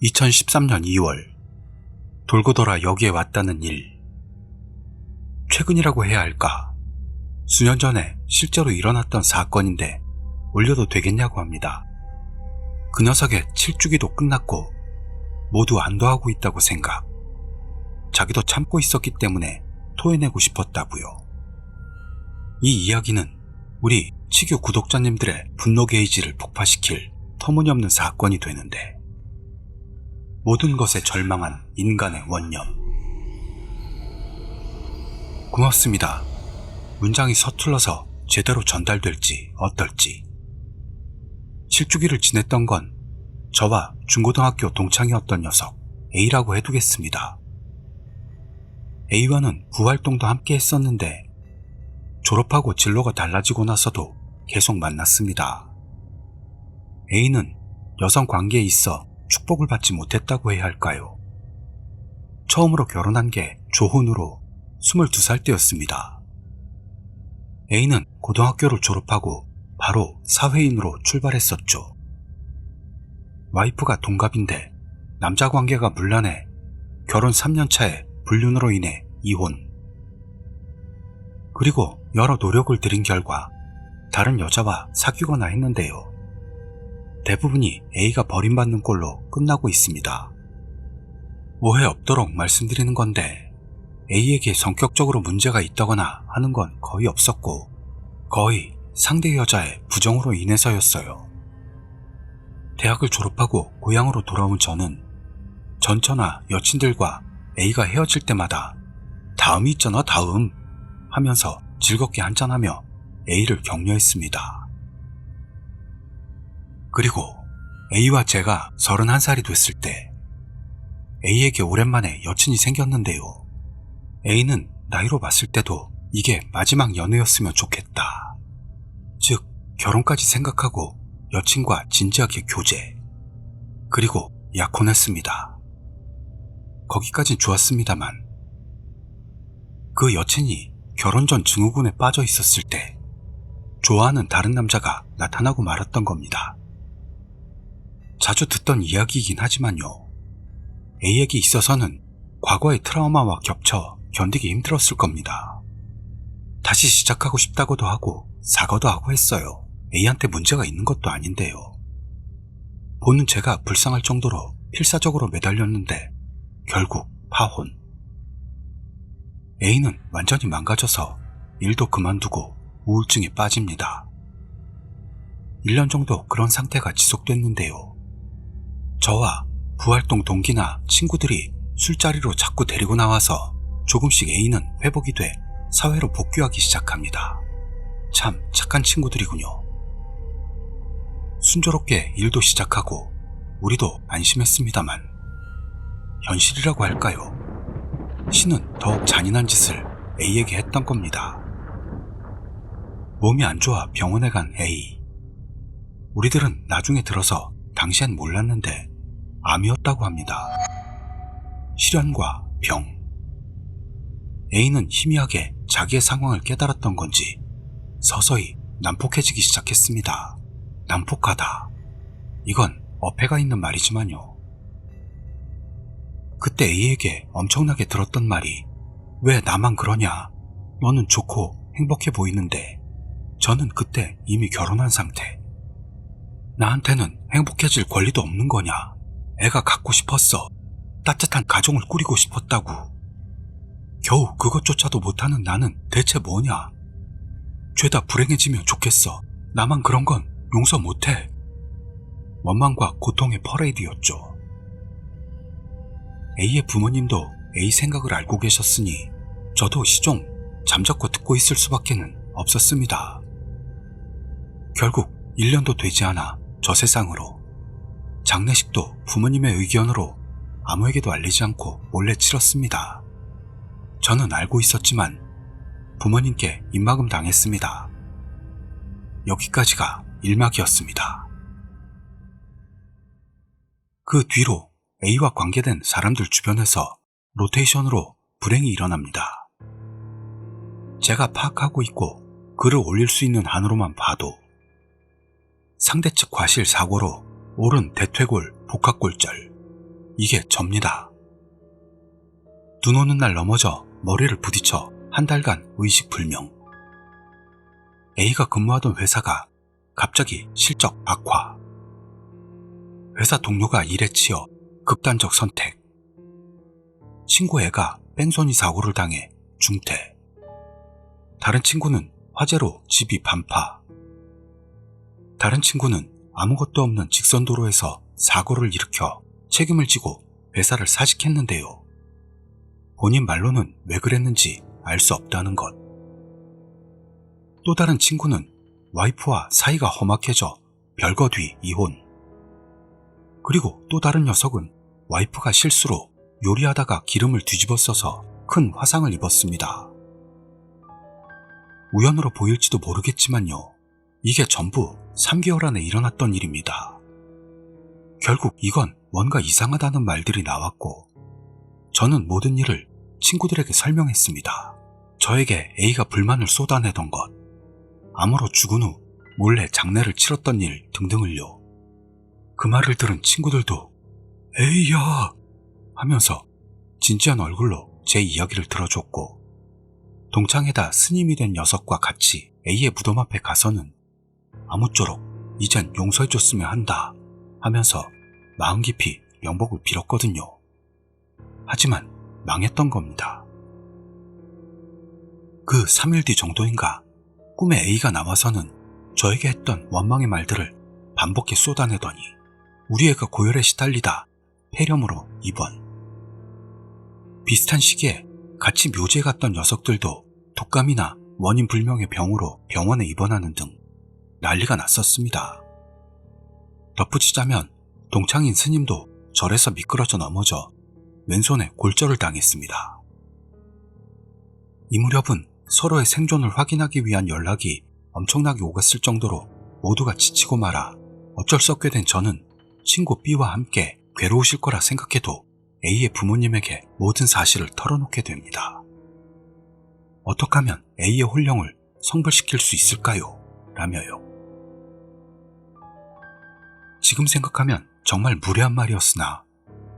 2013년 2월 돌고 돌아 여기에 왔다는 일. 최근이라고 해야 할까? 수년 전에 실제로 일어났던 사건인데 올려도 되겠냐고 합니다. 그 녀석의 7주기도 끝났고 모두 안도하고 있다고 생각. 자기도 참고 있었기 때문에 토해내고 싶었다고요. 이 이야기는 우리 치규 구독자님들의 분노 게이지를 폭파시킬 터무니없는 사건이 되는데, 모든 것에 절망한 인간의 원념. 고맙습니다. 문장이 서툴러서 제대로 전달될지 어떨지. 7주기를 지냈던 건 저와 중고등학교 동창이었던 녀석 A라고 해두겠습니다. A와는 부활동도 함께 했었는데 졸업하고 진로가 달라지고 나서도 계속 만났습니다. A는 여성 관계에 있어 축복을 받지 못했다고 해야 할까요? 처음으로 결혼한 게 조혼으로 22살 때였습니다. A는 고등학교를 졸업하고 바로 사회인으로 출발했었죠. 와이프가 동갑인데 남자 관계가 문란해 결혼 3년 차에 불륜으로 인해 이혼. 그리고 여러 노력을 들인 결과 다른 여자와 사귀거나 했는데요. 대부분이 A가 버림받는 꼴로 끝나고 있습니다. 오해 없도록 말씀드리는 건데 A에게 성격적으로 문제가 있다거나 하는 건 거의 없었고 거의 상대 여자의 부정으로 인해서였어요. 대학을 졸업하고 고향으로 돌아온 저는 전처나 여친들과 A가 헤어질 때마다 다음이 있잖아 다음 하면서 즐겁게 한잔하며 A를 격려했습니다. 그리고 A와 제가 31살이 됐을 때 A에게 오랜만에 여친이 생겼는데요. A는 나이로 봤을 때도 이게 마지막 연애였으면 좋겠다. 즉 결혼까지 생각하고 여친과 진지하게 교제, 그리고 약혼했습니다. 거기까진 좋았습니다만 그 여친이 결혼 전 증후군에 빠져 있었을 때 좋아하는 다른 남자가 나타나고 말았던 겁니다. 자주 듣던 이야기이긴 하지만요. A에게 있어서는 과거의 트라우마와 겹쳐 견디기 힘들었을 겁니다. 다시 시작하고 싶다고도 하고 사과도 하고 했어요. A한테 문제가 있는 것도 아닌데요. 보는 제가 불쌍할 정도로 필사적으로 매달렸는데 결국 파혼. A는 완전히 망가져서 일도 그만두고 우울증에 빠집니다. 1년 정도 그런 상태가 지속됐는데요. 저와 부활동 동기나 친구들이 술자리로 자꾸 데리고 나와서 조금씩 A는 회복이 돼 사회로 복귀하기 시작합니다. 참 착한 친구들이군요. 순조롭게 일도 시작하고 우리도 안심했습니다만 현실이라고 할까요? 신은 더욱 잔인한 짓을 A에게 했던 겁니다. 몸이 안 좋아 병원에 간 A. 우리들은 나중에 들어서 당시엔 몰랐는데 암이었다고 합니다. 실연과 병. A는 희미하게 자기의 상황을 깨달았던 건지 서서히 난폭해지기 시작했습니다. 난폭하다. 이건 어폐가 있는 말이지만요. 그때 A에게 엄청나게 들었던 말이 왜 나만 그러냐? 너는 좋고 행복해 보이는데. 저는 그때 이미 결혼한 상태. 나한테는 행복해질 권리도 없는 거냐? 애가 갖고 싶었어. 따뜻한 가정을 꾸리고 싶었다고. 겨우 그것조차도 못하는 나는 대체 뭐냐? 죄다 불행해지면 좋겠어. 나만 그런 건 용서 못해. 원망과 고통의 퍼레이드였죠. A의 부모님도 A 생각을 알고 계셨으니 저도 시종 잠자코 듣고 있을 수밖에는 없었습니다. 결국 1년도 되지 않아 저 세상으로. 장례식도 부모님의 의견으로 아무에게도 알리지 않고 몰래 치렀습니다. 저는 알고 있었지만 부모님께 입막음 당했습니다. 여기까지가 1막이었습니다. 그 뒤로 A와 관계된 사람들 주변에서 로테이션으로 불행이 일어납니다. 제가 파악하고 있고 글을 올릴 수 있는 한으로만 봐도 상대 측 과실 사고로 옳은 대퇴골 복합골절, 이게 접니다. 눈 오는 날 넘어져 머리를 부딪혀 한 달간 의식불명. A가 근무하던 회사가 갑자기 실적 악화. 회사 동료가 일에 치여 극단적 선택. 친구 애가 뺑소니 사고를 당해 중퇴. 다른 친구는 화재로 집이 반파. 다른 친구는 아무것도 없는 직선도로에서 사고를 일으켜 책임을 지고 회사를 사직했는데요. 본인 말로는 왜 그랬는지 알 수 없다는 것. 또 다른 친구는 와이프와 사이가 험악해져 별거 뒤 이혼. 그리고 또 다른 녀석은 와이프가 실수로 요리하다가 기름을 뒤집어 써서 큰 화상을 입었습니다. 우연으로 보일지도 모르겠지만요. 이게 전부 3개월 안에 일어났던 일입니다. 결국 이건 뭔가 이상하다는 말들이 나왔고 저는 모든 일을 친구들에게 설명했습니다. 저에게 A가 불만을 쏟아내던 것, 암으로 죽은 후 몰래 장례를 치렀던 일 등등을요. 그 말을 들은 친구들도 A야 하면서 진지한 얼굴로 제 이야기를 들어줬고 동창회다 스님이 된 녀석과 같이 A의 무덤 앞에 가서는 아무쪼록 이젠 용서해줬으면 한다 하면서 마음 깊이 명복을 빌었거든요. 하지만 망했던 겁니다. 그 3일 뒤 정도인가 꿈에 A가 나와서는 저에게 했던 원망의 말들을 반복해 쏟아내더니 우리 애가 고열에 시달리다 폐렴으로 입원. 비슷한 시기에 같이 묘지에 갔던 녀석들도 독감이나 원인 불명의 병으로 병원에 입원하는 등 난리가 났었습니다. 덧붙이자면 동창인 스님도 절에서 미끄러져 넘어져 왼손에 골절을 당했습니다. 이 무렵은 서로의 생존을 확인하기 위한 연락이 엄청나게 오갔을 정도로 모두가 지치고 말아 어쩔 수 없게 된 저는 친구 B와 함께 괴로우실 거라 생각해도 A의 부모님에게 모든 사실을 털어놓게 됩니다. 어떻게 하면 A의 혼령을 성불시킬 수 있을까요? 라며요. 지금 생각하면 정말 무례한 말이었으나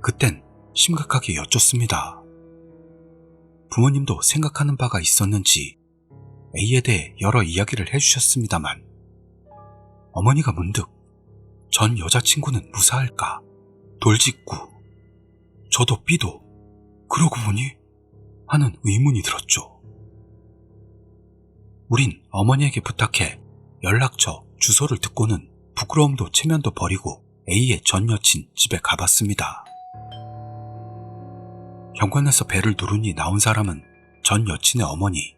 그땐 심각하게 여쭙습니다. 부모님도 생각하는 바가 있었는지 A에 대해 여러 이야기를 해주셨습니다만 어머니가 문득 전 여자친구는 무사할까? 돌직구 저도 B도 그러고 보니 하는 의문이 들었죠. 우린 어머니에게 부탁해 연락처, 주소를 듣고는 부끄러움도 체면도 버리고 A의 전 여친 집에 가봤습니다. 현관에서 벨을 누르니 나온 사람은 전 여친의 어머니.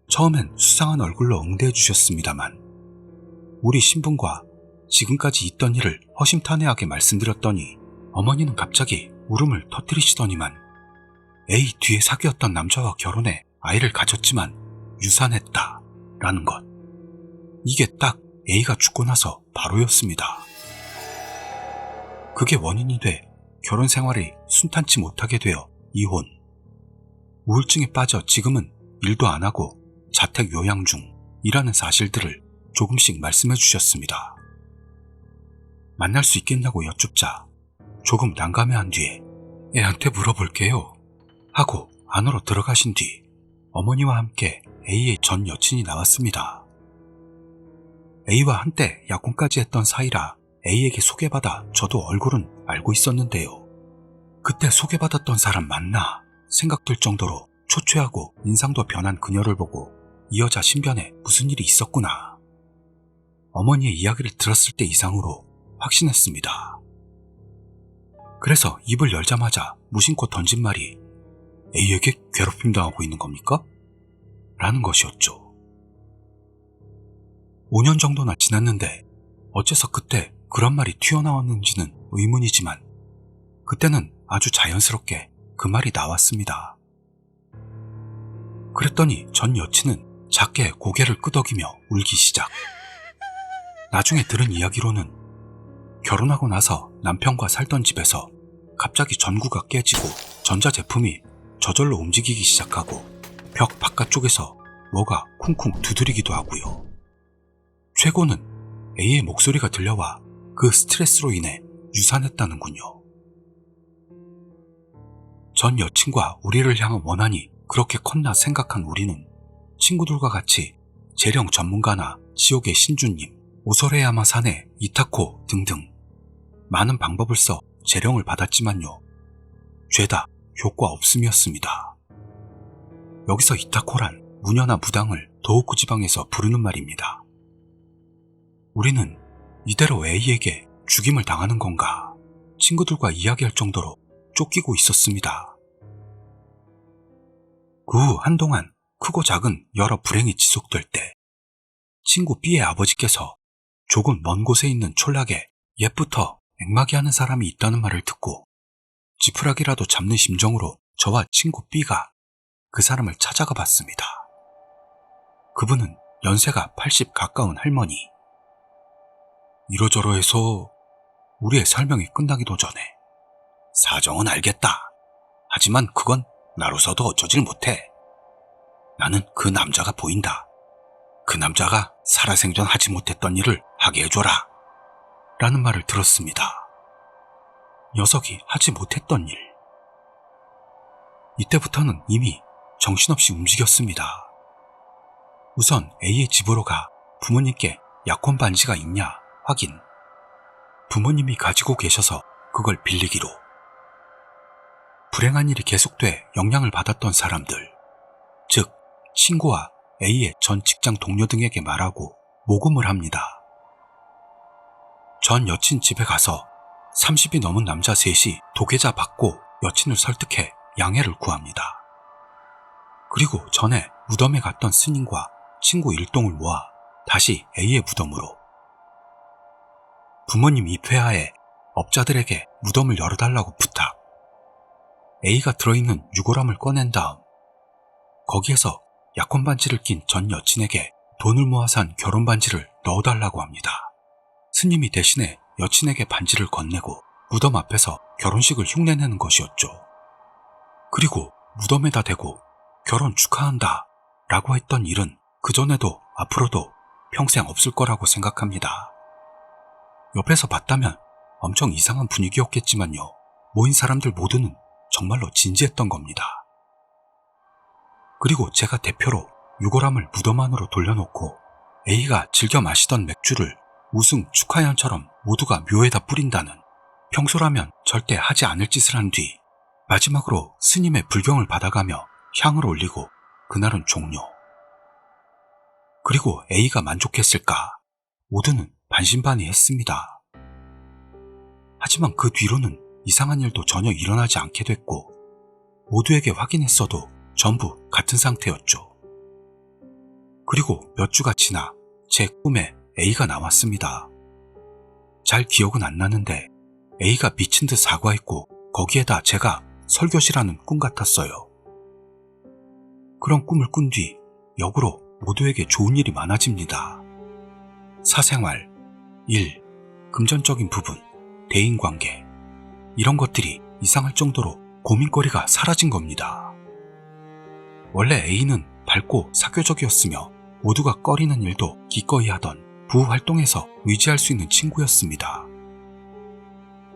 처음엔 수상한 얼굴로 응대해 주셨습니다만 우리 신분과 지금까지 있던 일을 허심탄회하게 말씀드렸더니 어머니는 갑자기 울음을 터뜨리시더니만 A 뒤에 사귀었던 남자와 결혼해 아이를 가졌지만 유산했다 라는 것. 이게 딱 A가 죽고 나서 바로였습니다. 그게 원인이 돼 결혼 생활이 순탄치 못하게 되어 이혼. 우울증에 빠져 지금은 일도 안 하고 자택 요양 중이라는 사실들을 조금씩 말씀해 주셨습니다. 만날 수 있겠냐고 여쭙자 조금 난감해한 뒤에 애한테 물어볼게요 하고 안으로 들어가신 뒤 어머니와 함께 A의 전 여친이 나왔습니다. A와 한때 약혼까지 했던 사이라 A에게 소개받아 저도 얼굴은 알고 있었는데요. 그때 소개받았던 사람 맞나 생각될 정도로 초췌하고 인상도 변한 그녀를 보고 이 여자 신변에 무슨 일이 있었구나. 어머니의 이야기를 들었을 때 이상으로 확신했습니다. 그래서 입을 열자마자 무심코 던진 말이 A에게 괴롭힘 당하고 있는 겁니까? 라는 것이었죠. 5년 정도나 지났는데 어째서 그때 그런 말이 튀어나왔는지는 의문이지만 그때는 아주 자연스럽게 그 말이 나왔습니다. 그랬더니 전 여친은 작게 고개를 끄덕이며 울기 시작. 나중에 들은 이야기로는 결혼하고 나서 남편과 살던 집에서 갑자기 전구가 깨지고 전자제품이 저절로 움직이기 시작하고 벽 바깥쪽에서 뭐가 쿵쿵 두드리기도 하고요. 최고는 A의 목소리가 들려와 그 스트레스로 인해 유산했다는군요. 전 여친과 우리를 향한 원한이 그렇게 컸나 생각한 우리는 친구들과 같이 재령 전문가나 지옥의 신주님, 오소레야마 산의 이타코 등등 많은 방법을 써 재령을 받았지만요. 죄다 효과 없음이었습니다. 여기서 이타코란 무녀나 무당을 도호쿠 지방에서 부르는 말입니다. 우리는 이대로 A에게 죽임을 당하는 건가 친구들과 이야기할 정도로 쫓기고 있었습니다. 그 후 한동안 크고 작은 여러 불행이 지속될 때 친구 B의 아버지께서 조금 먼 곳에 있는 촌락에 옛부터 액막이 하는 사람이 있다는 말을 듣고 지푸라기라도 잡는 심정으로 저와 친구 B가 그 사람을 찾아가 봤습니다. 그분은 연세가 80 가까운 할머니. 이러저러해서 우리의 설명이 끝나기도 전에 사정은 알겠다. 하지만 그건 나로서도 어쩌질 못해. 나는 그 남자가 보인다. 그 남자가 살아생전 하지 못했던 일을 하게 해줘라. 라는 말을 들었습니다. 녀석이 하지 못했던 일. 이때부터는 이미 정신없이 움직였습니다. 우선 A의 집으로 가 부모님께 약혼 반지가 있냐 확인. 부모님이 가지고 계셔서 그걸 빌리기로. 불행한 일이 계속돼 영향을 받았던 사람들, 즉 친구와 A의 전 직장 동료 등에게 말하고 모금을 합니다. 전 여친 집에 가서 30이 넘은 남자 셋이 도계자 받고 여친을 설득해 양해를 구합니다. 그리고 전에 무덤에 갔던 스님과 친구 일동을 모아 다시 A의 무덤으로. 부모님 입회하에 업자들에게 무덤을 열어달라고 부탁. A가 들어있는 유골함을 꺼낸 다음 거기에서 약혼 반지를 낀 전 여친에게 돈을 모아 산 결혼 반지를 넣어달라고 합니다. 스님이 대신에 여친에게 반지를 건네고 무덤 앞에서 결혼식을 흉내내는 것이었죠. 그리고 무덤에다 대고 결혼 축하한다 라고 했던 일은 그전에도 앞으로도 평생 없을 거라고 생각합니다. 옆에서 봤다면 엄청 이상한 분위기였겠지만요. 모인 사람들 모두는 정말로 진지했던 겁니다. 그리고 제가 대표로 유골함을 무덤 안으로 돌려놓고 A가 즐겨 마시던 맥주를 우승 축하연처럼 모두가 묘에다 뿌린다는 평소라면 절대 하지 않을 짓을 한 뒤 마지막으로 스님의 불경을 받아가며 향을 올리고 그날은 종료. 그리고 A가 만족했을까? 모두는 반신반의했습니다. 하지만 그 뒤로는 이상한 일도 전혀 일어나지 않게 됐고 모두에게 확인했어도 전부 같은 상태였죠. 그리고 몇 주가 지나 제 꿈에 A가 나왔습니다. 잘 기억은 안 나는데 A가 미친 듯 사과했고 거기에다 제가 설교시라는 꿈 같았어요. 그런 꿈을 꾼 뒤 역으로 모두에게 좋은 일이 많아집니다. 사생활, 일, 금전적인 부분, 대인관계 이런 것들이 이상할 정도로 고민거리가 사라진 겁니다. 원래 A는 밝고 사교적이었으며 모두가 꺼리는 일도 기꺼이 하던 부활동에서 의지할 수 있는 친구였습니다.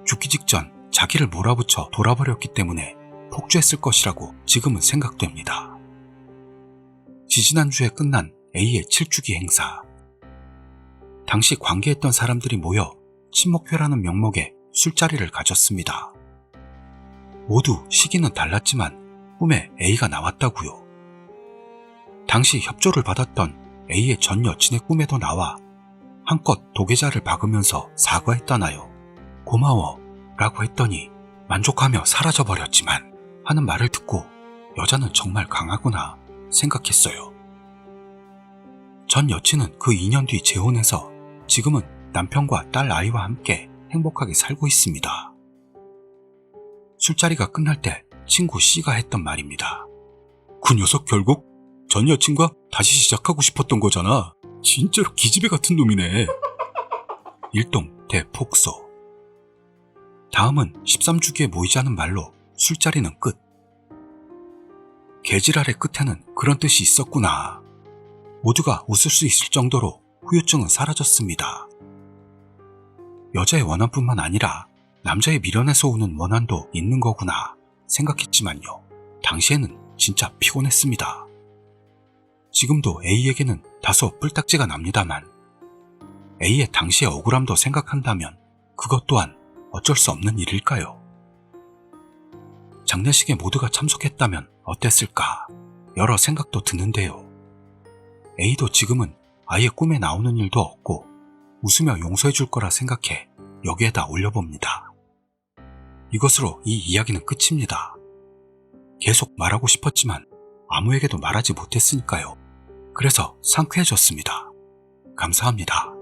죽기 직전 자기를 몰아붙여 돌아버렸기 때문에 폭주했을 것이라고 지금은 생각됩니다. 지지난주에 끝난 A의 7주기 행사. 당시 관계했던 사람들이 모여 친목회라는 명목의 술자리를 가졌습니다. 모두 시기는 달랐지만 꿈에 A가 나왔다고요. 당시 협조를 받았던 A의 전 여친의 꿈에도 나와 한껏 도계자를 박으면서 사과했다나요. 고마워 라고 했더니 만족하며 사라져버렸지만 하는 말을 듣고 여자는 정말 강하구나 생각했어요. 전 여친은 그 2년 뒤 재혼해서 지금은 남편과 딸 아이와 함께 행복하게 살고 있습니다. 술자리가 끝날 때 친구 C가 했던 말입니다. 그 녀석 결국 전 여친과 다시 시작하고 싶었던 거잖아. 진짜로 기집애 같은 놈이네. 일동 대폭소. 다음은 13주기에 모이자는 말로 술자리는 끝. 개지랄의 끝에는 그런 뜻이 있었구나. 모두가 웃을 수 있을 정도로 후유증은 사라졌습니다. 여자의 원한뿐만 아니라 남자의 미련에서 오는 원한도 있는 거구나 생각했지만요. 당시에는 진짜 피곤했습니다. 지금도 A에게는 다소 뿔딱지가 납니다만 A의 당시의 억울함도 생각한다면 그것 또한 어쩔 수 없는 일일까요? 장례식에 모두가 참석했다면 어땠을까 여러 생각도 드는데요. A도 지금은 아예 꿈에 나오는 일도 없고 웃으며 용서해 줄 거라 생각해 여기에다 올려봅니다. 이것으로 이 이야기는 끝입니다. 계속 말하고 싶었지만 아무에게도 말하지 못했으니까요. 그래서 상쾌해졌습니다. 감사합니다.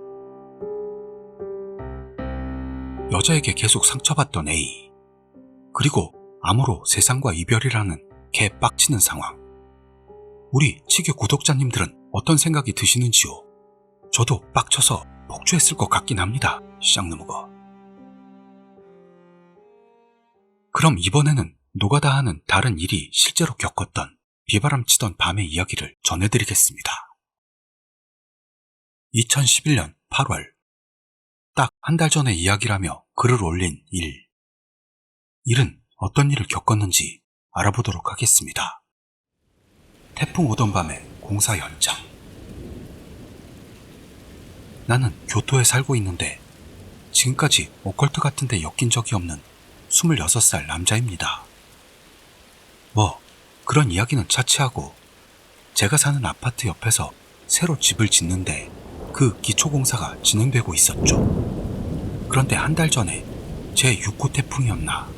여자에게 계속 상처받던 A. 그리고 암으로 세상과 이별이라는 개 빡치는 상황. 우리 치규 구독자님들은 어떤 생각이 드시는지요? 저도 빡쳐서 폭주했을 것 같긴 합니다. 쌍누무거. 그럼 이번에는 노가다 하는 다른 일이 실제로 겪었던 비바람 치던 밤의 이야기를 전해드리겠습니다. 2011년 8월 딱 한 달 전의 이야기라며 글을 올린 일. 일은 어떤 일을 겪었는지 알아보도록 하겠습니다. 태풍 오던 밤의 공사 현장. 나는 교토에 살고 있는데 지금까지 오컬트 같은 데 엮인 적이 없는 26살 남자입니다. 뭐 그런 이야기는 차치하고 제가 사는 아파트 옆에서 새로 집을 짓는데 그 기초공사가 진행되고 있었죠. 그런데 한 달 전에 제 6호 태풍이었나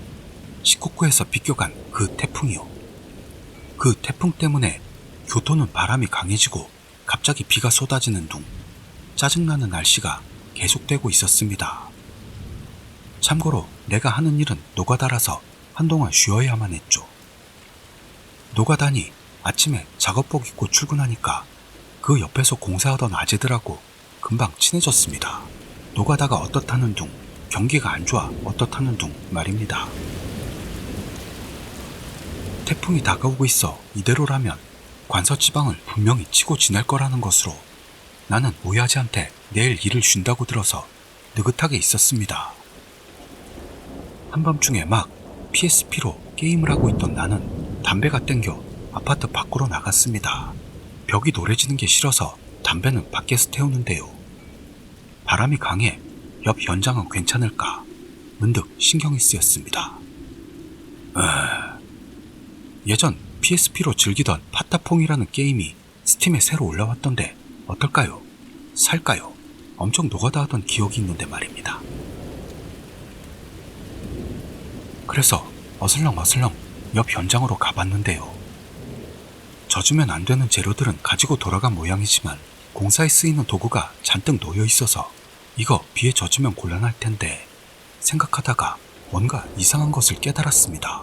시코쿠에서 비껴간 그 태풍이요. 그 태풍 때문에 교토는 바람이 강해지고 갑자기 비가 쏟아지는 둥 짜증나는 날씨가 계속되고 있었습니다. 참고로 내가 하는 일은 노가다라서 한동안 쉬어야만 했죠. 노가다니 아침에 작업복 입고 출근하니까 그 옆에서 공사하던 아재들하고 금방 친해졌습니다. 노가다가 어떻다는 둥, 경기가 안 좋아 어떻다는 둥 말입니다. 태풍이 다가오고 있어 이대로라면 관서지방을 분명히 치고 지날 거라는 것으로 나는 오야지한테 내일 일을 쉰다고 들어서 느긋하게 있었습니다. 한밤중에 막 PSP로 게임을 하고 있던 나는 담배가 땡겨 아파트 밖으로 나갔습니다. 벽이 노래지는 게 싫어서 담배는 밖에서 태우는데요. 바람이 강해 옆 현장은 괜찮을까 문득 신경이 쓰였습니다. 예전 PSP로 즐기던 파타퐁이라는 게임이 스팀에 새로 올라왔던데 어떨까요? 살까요? 엄청 노가다 하던 기억이 있는데 말입니다. 그래서 어슬렁어슬렁 옆 현장으로 가봤는데요. 젖으면 안 되는 재료들은 가지고 돌아간 모양이지만 공사에 쓰이는 도구가 잔뜩 놓여 있어서 이거 비에 젖으면 곤란할 텐데 생각하다가 뭔가 이상한 것을 깨달았습니다.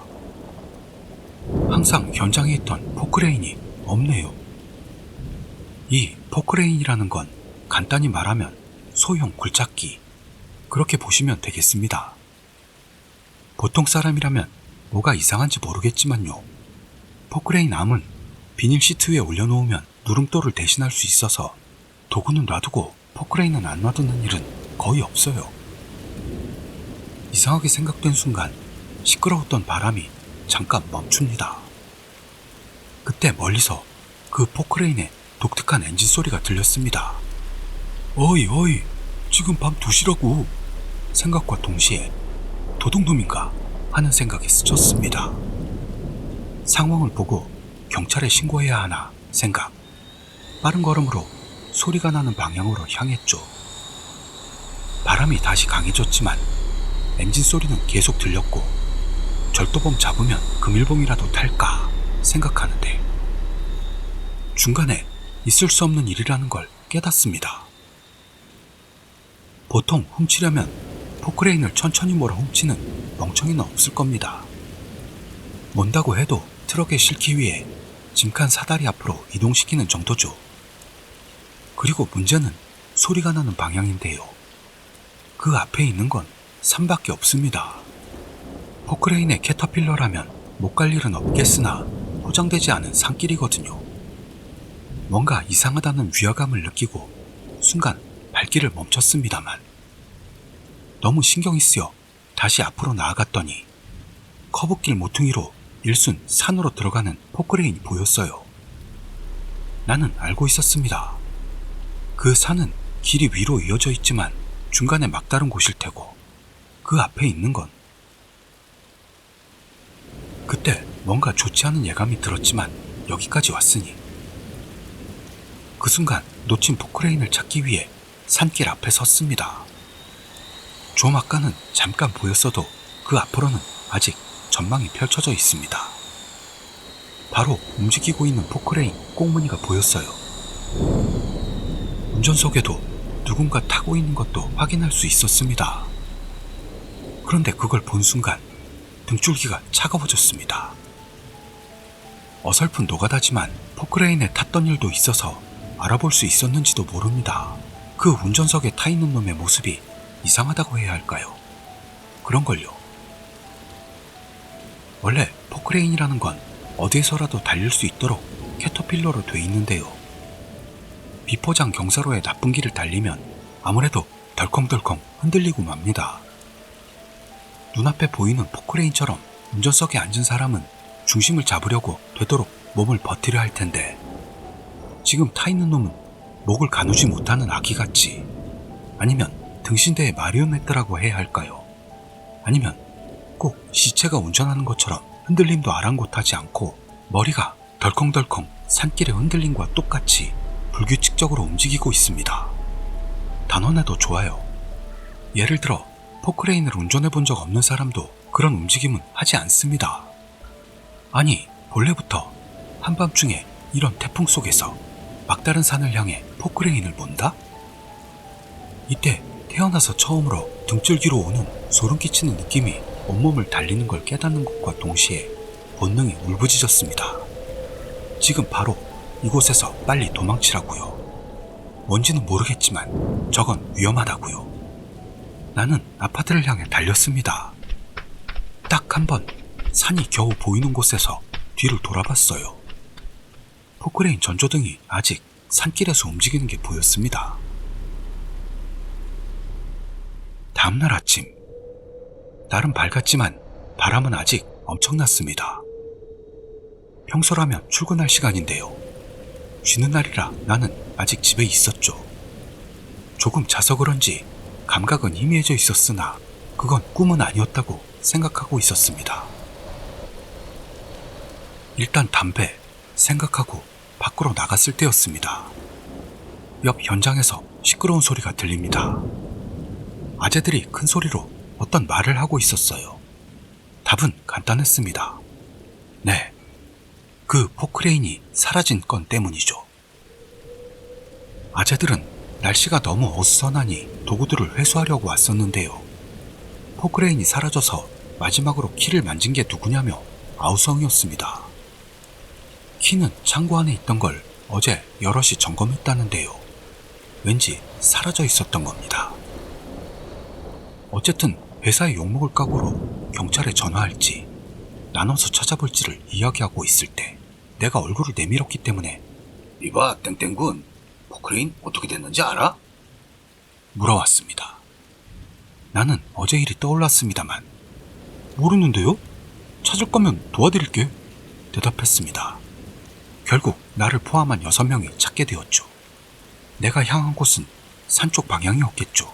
항상 현장에 있던 포크레인이 없네요. 이 포크레인이라는 건 간단히 말하면 소형 굴착기, 그렇게 보시면 되겠습니다. 보통 사람이라면 뭐가 이상한지 모르겠지만요. 포크레인 암은 비닐 시트 위에 올려놓으면 누름돌을 대신할 수 있어서 도구는 놔두고 포크레인은 안 놔두는 일은 거의 없어요. 이상하게 생각된 순간 시끄러웠던 바람이 잠깐 멈춥니다. 그때 멀리서 그 포크레인의 독특한 엔진 소리가 들렸습니다. 어이 지금 밤 2시라고 생각과 동시에 도둑놈인가 하는 생각이 스쳤습니다. 상황을 보고 경찰에 신고해야 하나 생각. 빠른 걸음으로 소리가 나는 방향으로 향했죠. 바람이 다시 강해졌지만 엔진 소리는 계속 들렸고 절도범 잡으면 금일봉이라도 탈까 생각하는데 중간에 있을 수 없는 일이라는 걸 깨닫습니다. 보통 훔치려면 포크레인을 천천히 몰아 훔치는 멍청이는 없을 겁니다. 뭔다고 해도 트럭에 싣기 위해 짐칸 사다리 앞으로 이동시키는 정도죠. 그리고 문제는 소리가 나는 방향인데요. 그 앞에 있는 건 산밖에 없습니다. 포크레인의 캐터필러라면 못 갈 일은 없겠으나 포장되지 않은 산길이거든요. 뭔가 이상하다는 위화감을 느끼고 순간 발길을 멈췄습니다만 너무 신경이 쓰여 다시 앞으로 나아갔더니 커브길 모퉁이로 일순 산으로 들어가는 포크레인이 보였어요. 나는 알고 있었습니다. 그 산은 길이 위로 이어져 있지만 중간에 막다른 곳일 테고 그 앞에 있는 건 그때 뭔가 좋지 않은 예감이 들었지만 여기까지 왔으니 그 순간 놓친 포크레인을 찾기 위해 산길 앞에 섰습니다. 좀 아까는 잠깐 보였어도 그 앞으로는 아직 전망이 펼쳐져 있습니다. 바로 움직이고 있는 포크레인 꽁무니가 보였어요. 운전석에도 누군가 타고 있는 것도 확인할 수 있었습니다. 그런데 그걸 본 순간 등줄기가 차가워졌습니다. 어설픈 노가다지만 포크레인에 탔던 일도 있어서 알아볼 수 있었는지도 모릅니다. 그 운전석에 타 있는 놈의 모습이 이상하다고 해야 할까요? 그런걸요. 원래 포크레인이라는 건 어디에서라도 달릴 수 있도록 캐터필러로 돼 있는데요. 비포장 경사로의 나쁜 길을 달리면 아무래도 덜컹덜컹 흔들리고 맙니다. 눈앞에 보이는 포크레인처럼 운전석에 앉은 사람은 중심을 잡으려고 되도록 몸을 버티려 할 텐데 지금 타 있는 놈은 목을 가누지 못하는 아기같이, 아니면 등신대의 마리오네트라고 해야 할까요? 아니면 꼭 시체가 운전하는 것처럼 흔들림도 아랑곳하지 않고 머리가 덜컹덜컹 산길의 흔들림과 똑같이 불규칙적으로 움직이고 있습니다. 단언해도 좋아요. 예를 들어 포크레인을 운전해 본 적 없는 사람도 그런 움직임은 하지 않습니다. 아니, 본래부터 한밤중에 이런 태풍 속에서 막다른 산을 향해 포크레인을 본다? 이때 태어나서 처음으로 등줄기로 오는 소름 끼치는 느낌이 온몸을 달리는 걸 깨닫는 것과 동시에 본능이 울부짖었습니다. 지금 바로 이곳에서 빨리 도망치라고요. 뭔지는 모르겠지만 저건 위험하다고요. 나는 아파트를 향해 달렸습니다. 딱 한 번 산이 겨우 보이는 곳에서 뒤를 돌아봤어요. 포크레인 전조등이 아직 산길에서 움직이는 게 보였습니다. 다음날 아침, 날은 밝았지만 바람은 아직 엄청났습니다. 평소라면 출근할 시간인데요. 쉬는 날이라 나는 아직 집에 있었죠. 조금 자서 그런지 감각은 희미해져 있었으나 그건 꿈은 아니었다고 생각하고 있었습니다. 일단 담배 생각하고 밖으로 나갔을 때였습니다. 옆 현장에서 시끄러운 소리가 들립니다. 아재들이 큰 소리로 어떤 말을 하고 있었어요. 답은 간단했습니다. 네, 그 포크레인이 사라진 건 때문이죠. 아재들은 날씨가 너무 어수선하니 도구들을 회수하려고 왔었는데요. 포크레인이 사라져서 마지막으로 키를 만진 게 누구냐며 아우성이었습니다. 키는 창고 안에 있던 걸 어제 여럿이 점검했다는데요. 왠지 사라져 있었던 겁니다. 어쨌든 회사에 욕먹을 각오로 경찰에 전화할지 나눠서 찾아볼지를 이야기하고 있을 때 내가 얼굴을 내밀었기 때문에 이봐 땡땡군, 포크레인 어떻게 됐는지 알아? 물어왔습니다. 나는 어제 일이 떠올랐습니다만 모르는데요? 찾을 거면 도와드릴게 대답했습니다. 결국 나를 포함한 6명이 찾게 되었죠. 내가 향한 곳은 산쪽 방향이었겠죠.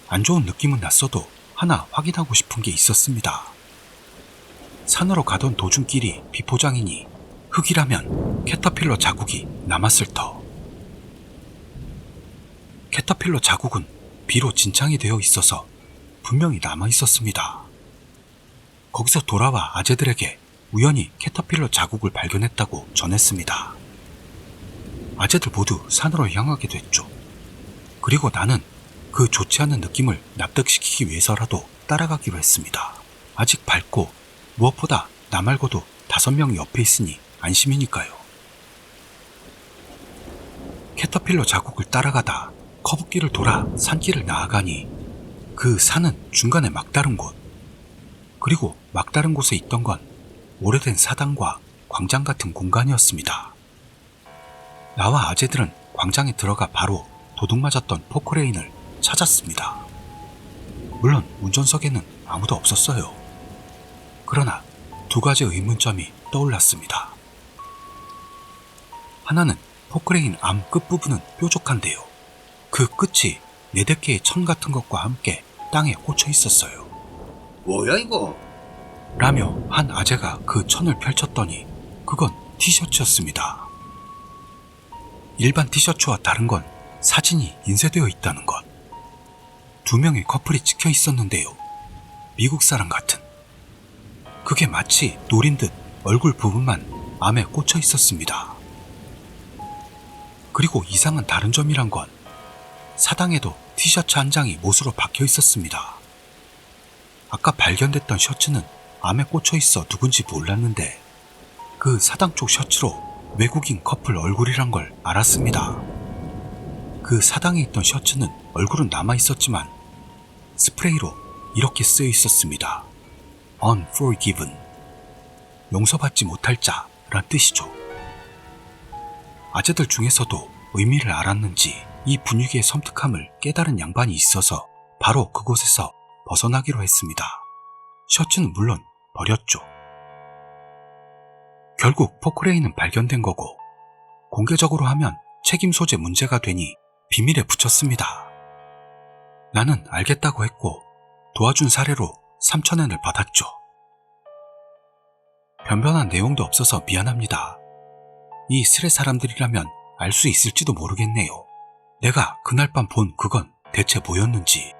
안 좋은 느낌은 났어도 하나 확인하고 싶은 게 있었습니다. 산으로 가던 도중길이 비포장이니 흙이라면 캐터필러 자국이 남았을 터. 캐터필러 자국은 비로 진창이 되어 있어서 분명히 남아 있었습니다. 거기서 돌아와 아재들에게 우연히 캐터필러 자국을 발견했다고 전했습니다. 아재들 모두 산으로 향하게 됐죠. 그리고 나는 그 좋지 않은 느낌을 납득시키기 위해서라도 따라가기로 했습니다. 아직 밝고 무엇보다 나 말고도 5명이 옆에 있으니 안심이니까요. 캐터필러 자국을 따라가다 커브길을 돌아 산길을 나아가니 그 산은 중간에 막다른 곳, 그리고 막다른 곳에 있던 건 오래된 사당과 광장 같은 공간이었습니다. 나와 아재들은 광장에 들어가 바로 도둑 맞았던 포크레인을 찾았습니다. 물론 운전석에는 아무도 없었어요. 그러나 두 가지 의문점이 떠올랐습니다. 하나는 포크레인 암 끝부분은 뾰족한데요. 그 끝이 4-개의 천 같은 것과 함께 땅에 꽂혀 있었어요. 뭐야 이거? 라며 한 아재가 그 천을 펼쳤더니 그건 티셔츠였습니다. 일반 티셔츠와 다른 건 사진이 인쇄되어 있다는 것. 2명의 커플이 찍혀 있었는데요. 미국 사람 같은. 그게 마치 노린 듯 얼굴 부분만 암에 꽂혀 있었습니다. 그리고 이상한 다른 점이란 건 사당에도 티셔츠 한 장이 못으로 박혀 있었습니다. 아까 발견됐던 셔츠는 암에 꽂혀 있어 누군지 몰랐는데 그 사당 쪽 셔츠로 외국인 커플 얼굴이란 걸 알았습니다. 그 사당에 있던 셔츠는 얼굴은 남아 있었지만 스프레이로 이렇게 쓰여 있었습니다. Unforgiven. 용서받지 못할 자란 뜻이죠. 아재들 중에서도 의미를 알았는지 이 분위기의 섬뜩함을 깨달은 양반이 있어서 바로 그곳에서 벗어나기로 했습니다. 셔츠는 물론 버렸죠. 결국 포크레인은 발견된 거고 공개적으로 하면 책임 소재 문제가 되니 비밀에 붙였습니다. 나는 알겠다고 했고 도와준 사례로 3,000엔을 받았죠. 변변한 내용도 없어서 미안합니다. 이 스레 사람들이라면 알 수 있을지도 모르겠네요. 내가 그날 밤 본 그건 대체 뭐였는지,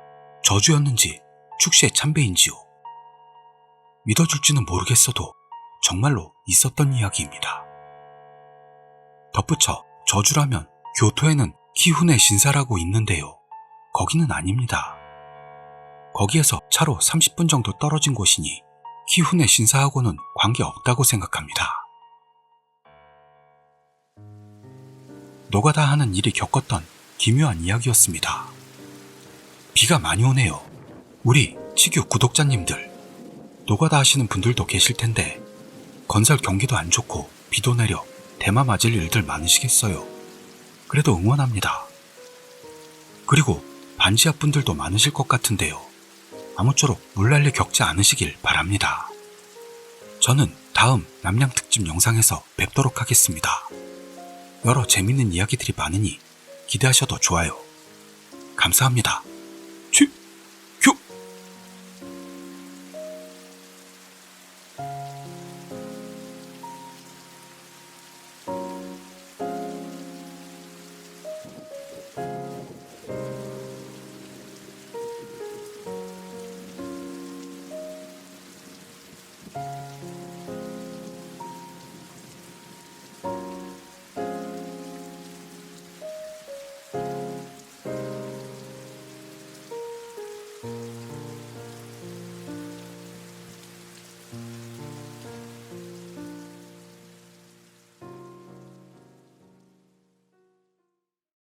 저주였는지, 축시의 참배인지요. 믿어줄지는 모르겠어도 정말로 있었던 이야기입니다. 덧붙여 저주라면 교토에는 키훈의 신사라고 있는데요. 거기는 아닙니다. 거기에서 차로 30분 정도 떨어진 곳이니 키훈의 신사하고는 관계없다고 생각합니다. 노가다 하는 일이 겪었던 기묘한 이야기였습니다. 비가 많이 오네요. 우리 치규 구독자님들, 노가다 하시는 분들도 계실 텐데 건설 경기도 안 좋고 비도 내려 대마 맞을 일들 많으시겠어요. 그래도 응원합니다. 그리고 반지하 분들도 많으실 것 같은데요. 아무쪼록 물난리 겪지 않으시길 바랍니다. 저는 다음 남양 특집 영상에서 뵙도록 하겠습니다. 여러 재밌는 이야기들이 많으니 기대하셔도 좋아요. 감사합니다.